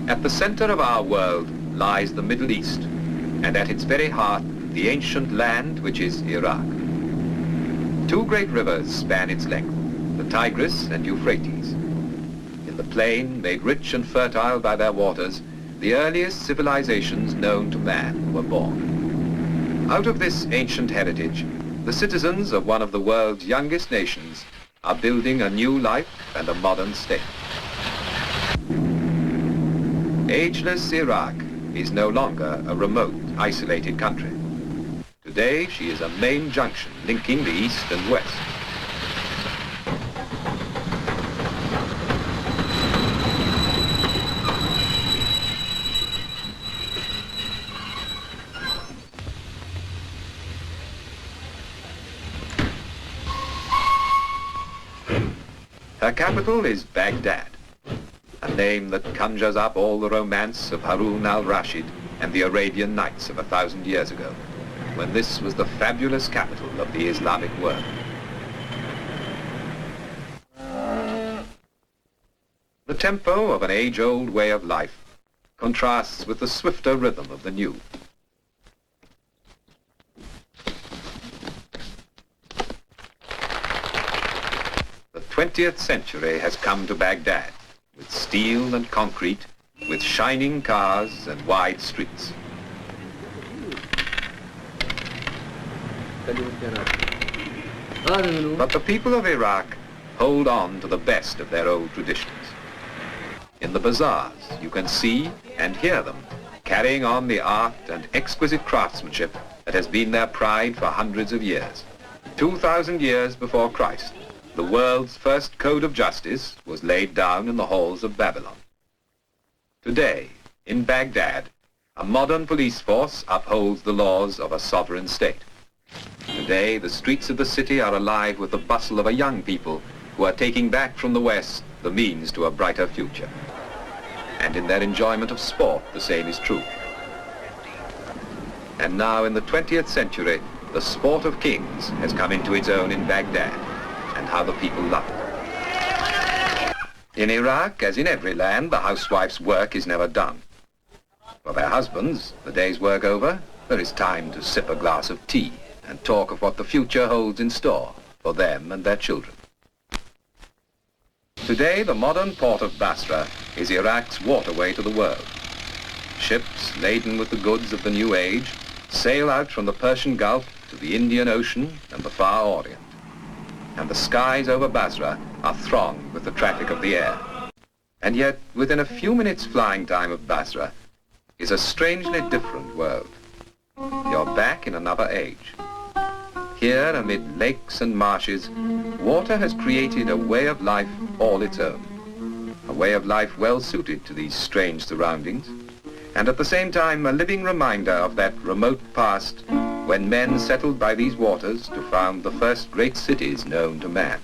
At the center of our world lies the Middle East, and at its very heart, the ancient land which is Iraq. Two great rivers span its length, the Tigris and Euphrates. In the plain, made rich and fertile by their waters, the earliest civilizations known to man were born. Out of this ancient heritage, the citizens of one of the world's youngest nations are building a new life and a modern state. Ageless Iraq is no longer a remote, isolated country. Today, she is a main junction linking the East and West. Her capital is Baghdad, a name that conjures up all the romance of Harun al-Rashid and the Arabian Nights of 1,000 years ago, when this was the fabulous capital of the Islamic world. The tempo of an age-old way of life contrasts with the swifter rhythm of the new. The 20th century has come to Baghdad, with steel and concrete, with shining cars and wide streets. But the people of Iraq hold on to the best of their old traditions. In the bazaars, you can see and hear them carrying on the art and exquisite craftsmanship that has been their pride for hundreds of years. 2,000 years before Christ, the world's first code of justice was laid down in the halls of Babylon. Today, in Baghdad, a modern police force upholds the laws of a sovereign state. Today, the streets of the city are alive with the bustle of a young people who are taking back from the West the means to a brighter future. And in their enjoyment of sport, the same is true. And now, in the 20th century, the sport of kings has come into its own in Baghdad, and how the people love it. In Iraq, as in every land, the housewife's work is never done. For their husbands, the day's work over, there is time to sip a glass of tea and talk of what the future holds in store for them and their children. Today, the modern port of Basra is Iraq's waterway to the world. Ships laden with the goods of the new age sail out from the Persian Gulf to the Indian Ocean and the Far Orient. And the skies over Basra are thronged with the traffic of the air. And yet, within a few minutes flying time of Basra is a strangely different world. You're back in another age. Here, amid lakes and marshes, water has created a way of life all its own. A way of life well suited to these strange surroundings, and at the same time a living reminder of that remote past when men settled by these waters to found the first great cities known to man.